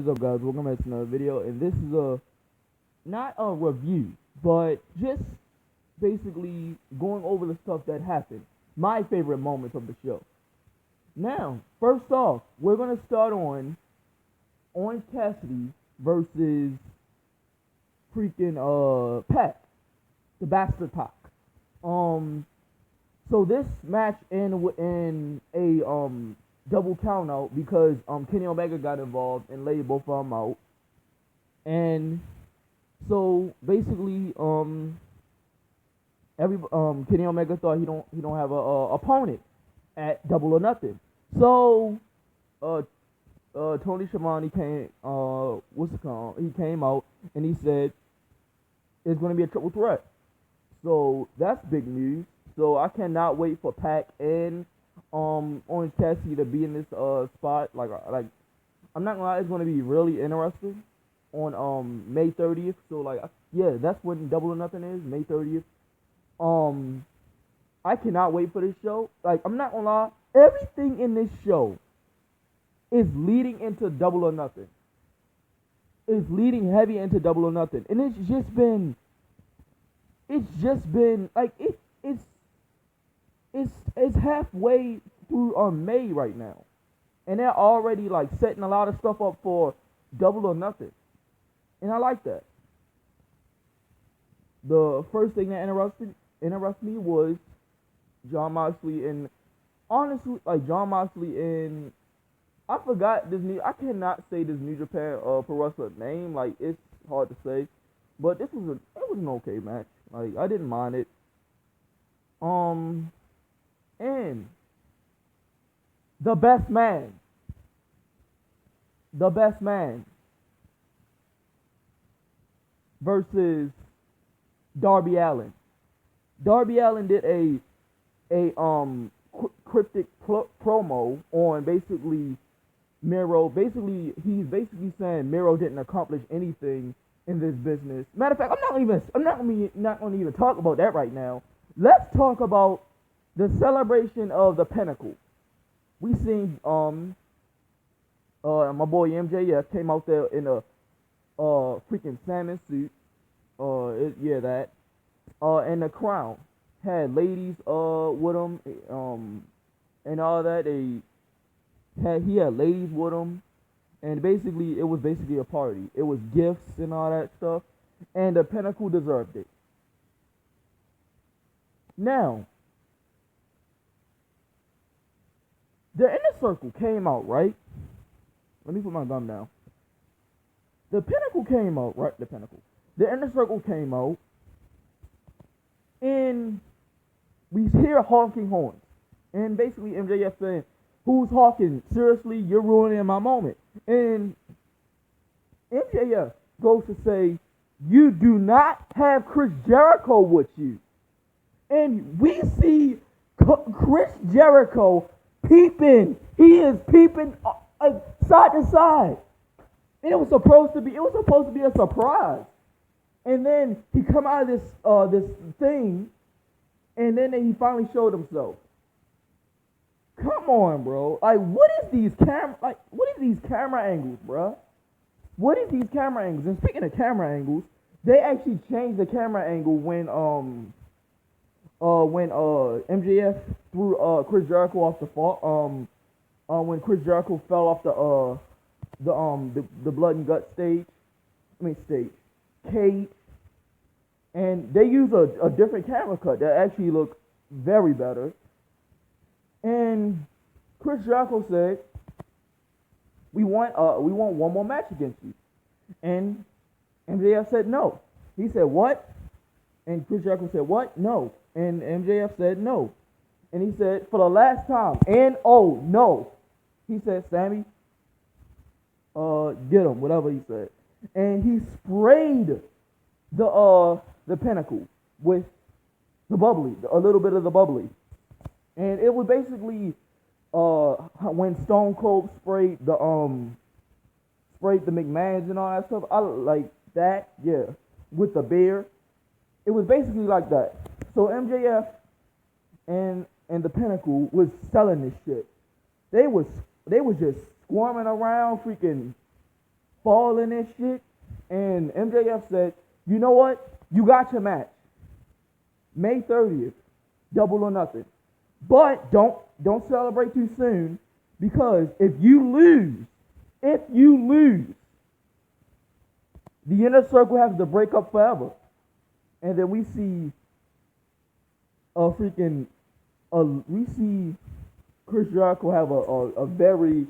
is up, guys? Welcome back to another video, and this is not a review, but just basically going over the stuff that happened. My favorite moments of the show. Now, first off, we're gonna start on Orange Cassidy versus freaking Pac, the Bastard Pac. So this match ended in a double count out because Kenny Omega got involved and laid both of them out. And so basically Kenny Omega thought he don't have a opponent at Double or Nothing. So Tony Schiavone came he came out and he said it's going to be a triple threat. So that's big news. So I cannot wait for Pac and Orange Cassidy to be in this spot. Like I'm not gonna lie, it's gonna be really interesting on May 30th. So yeah, that's when Double or Nothing is, May 30th. I cannot wait for this show. I'm not gonna lie, everything in this show is leading into Double or Nothing. It's leading heavy into Double or Nothing, and it's just been it's halfway through May right now, and they're already setting a lot of stuff up for Double or Nothing, and I like that. The first thing that interested me was Jon Moxley, and honestly, Jon Moxley and I forgot I cannot say this New Japan Pro Wrestler name. It's hard to say, but it was an okay match. I didn't mind it. And the best man versus Darby Allin. Darby Allin did a cryptic promo on basically Miro. Basically, he's saying Miro didn't accomplish anything in this business. Matter of fact, I'm not gonna even talk about that right now. Let's talk about the celebration of the Pinnacle. We seen my boy MJF came out there in a freaking salmon suit. And the Crown had ladies with him and all that. He had ladies with him, and basically it was a party. It was gifts and all that stuff, and the Pinnacle deserved it. Now, the Inner Circle came out, right? Let me put my gum down. The Pinnacle came out, right? The Inner Circle came out, and we hear honking horns. And basically MJF saying, "Who's honking? Seriously, you're ruining my moment." And MJF goes to say, "You do not have Chris Jericho with you." And we see Chris Jericho peeping. He is peeping side to side. And it was supposed to be a surprise. And then he come out of this thing, and then he finally showed himself. Come on, bro. What is these camera angles, bro? What is these camera angles? And speaking of camera angles, they actually changed the camera angle when MJF threw Chris Jericho off the fall. When Chris Jericho fell off the blood and gut cage, and they use a different camera cut that actually looks very better. And Chris Jericho said, we want one more match against you. And MJF said no. He said, "What?" And Chris Jericho said, "What? No." And MJF said no. And he said, "For the last time." And oh no. He said, "Sammy, get him," whatever he said. And he sprayed the Pinnacle with the bubbly, a little bit of the bubbly. And it was basically when Stone Cold sprayed the McMahons and all that stuff. I like that, yeah, with the beer. It was basically like that. So MJF and the Pinnacle was selling this shit. They was just squirming around, freaking falling and shit. And MJF said, you know what? You got your match. May 30th. Double or nothing. But don't celebrate too soon, because if you lose, the inner circle has to break up forever. And then we see Chris Jericho have a very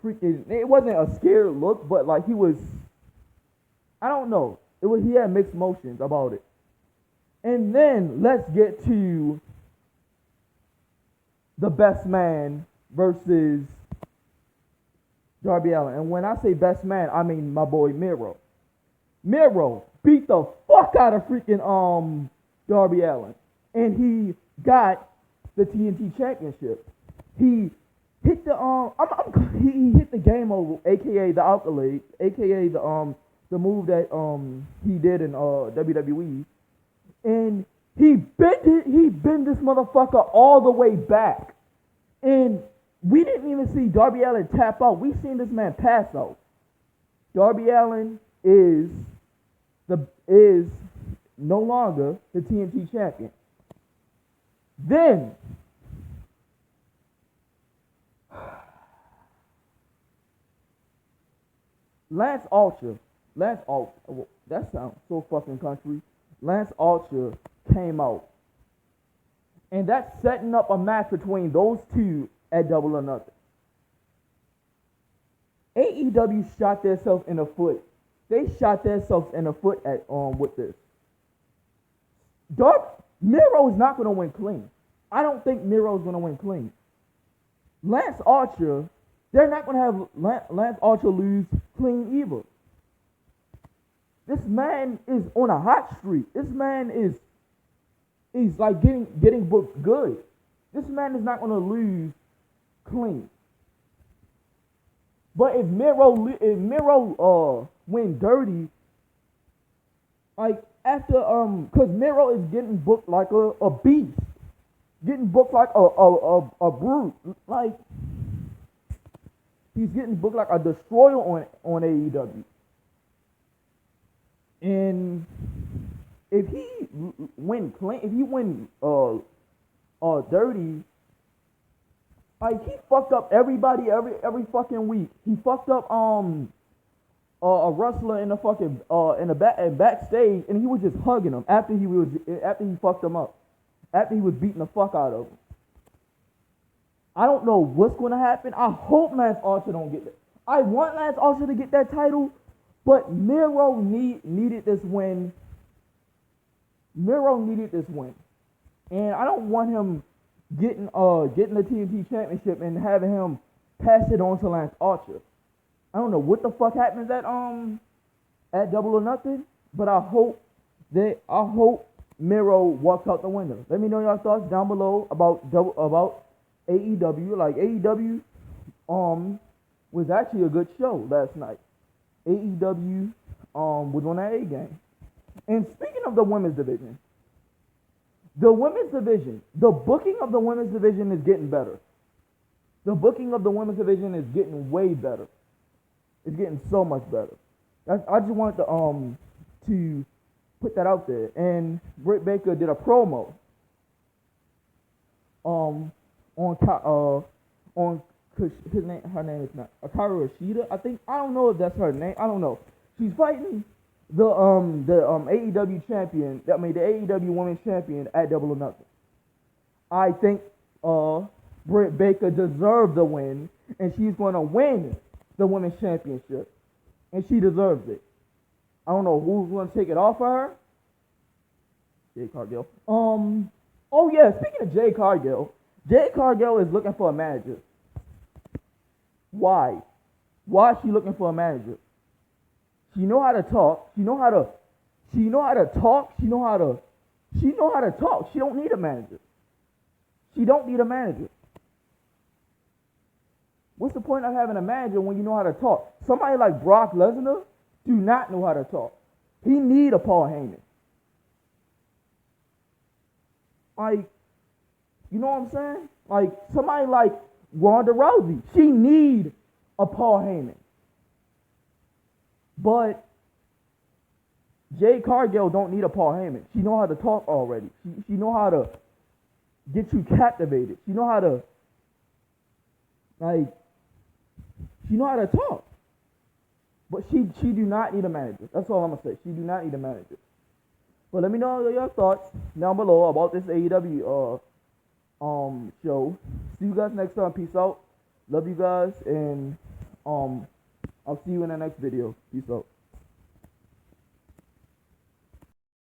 freaking, it wasn't a scared look, but like he was, I don't know. He had mixed emotions about it. And then let's get to the best man versus Darby Allin. And when I say best man, I mean my boy Miro. Miro beat the fuck out of freaking Darby Allin. And he got the TNT Championship. He hit the he hit the game over, aka the accolade, aka the move that he did in WWE. And he bent this motherfucker all the way back. And we didn't even see Darby Allin tap out. We seen this man pass out. Darby Allin is no longer the TNT champion. Then Lance Archer, that sounds so fucking country. Lance Archer came out. And that's setting up a match between those two at Double or Nothing. AEW shot themselves in the foot. They shot themselves in the foot at with this. Miro is not going to win clean. I don't think Miro is going to win clean. Lance Archer, they're not going to have Lance Archer lose clean either. This man is on a hot streak. This man he's like getting booked good. This man is not going to lose clean. But if Miro win dirty, like after cause Miro is getting booked like a beast, getting booked like a brute, like he's getting booked like a destroyer on AEW. And if he win clean, if he win dirty, like he fucked up everybody every fucking week. He fucked up a wrestler in the fucking in the backstage, and he was just hugging him after he fucked him up, after he was beating the fuck out of him. I don't know what's going to happen. I hope Lance Archer don't get that. I want Lance Archer to get that title, but Miro needed this win. Miro needed this win, and I don't want him getting the TNT Championship and having him pass it on to Lance Archer. I don't know what the fuck happens at Double or Nothing, but I hope Miro walks out the winner. Let me know your thoughts down below about AEW. Like AEW was actually a good show last night. AEW was on that A game. And speaking of the women's division, the booking of the women's division is getting better. The booking of the women's division is getting way better. It's getting so much better. I just wanted to put that out there. And Britt Baker did a promo on her name is not Hikaru Shida, I think. I don't know if that's her name. I don't know. She's fighting the AEW champion. The AEW Women's Champion at Double or Nothing. I think Britt Baker deserved the win, and she's going to win the Women's Championship, and she deserves it. I don't know who's going to take it off of her. Jade Cargill. Oh yeah. Speaking of Jade Cargill is looking for a manager. Why? Why is she looking for a manager? She know how to talk. She know how to talk. She know how to talk. She don't need a manager. She don't need a manager. What's the point of having a manager when you know how to talk? Somebody like Brock Lesnar do not know how to talk. He need a Paul Heyman. Like, you know what I'm saying? Like somebody like Ronda Rousey, she need a Paul Heyman. But Jade Cargill don't need a Paul Heyman. She know how to talk already. She know how to get you captivated. She know how to talk. But she do not need a manager. That's all I'm gonna say. She do not need a manager. But let me know your thoughts down below about this AEW show. See you guys next time. Peace out. Love you guys, and I'll see you in the next video. Peace out.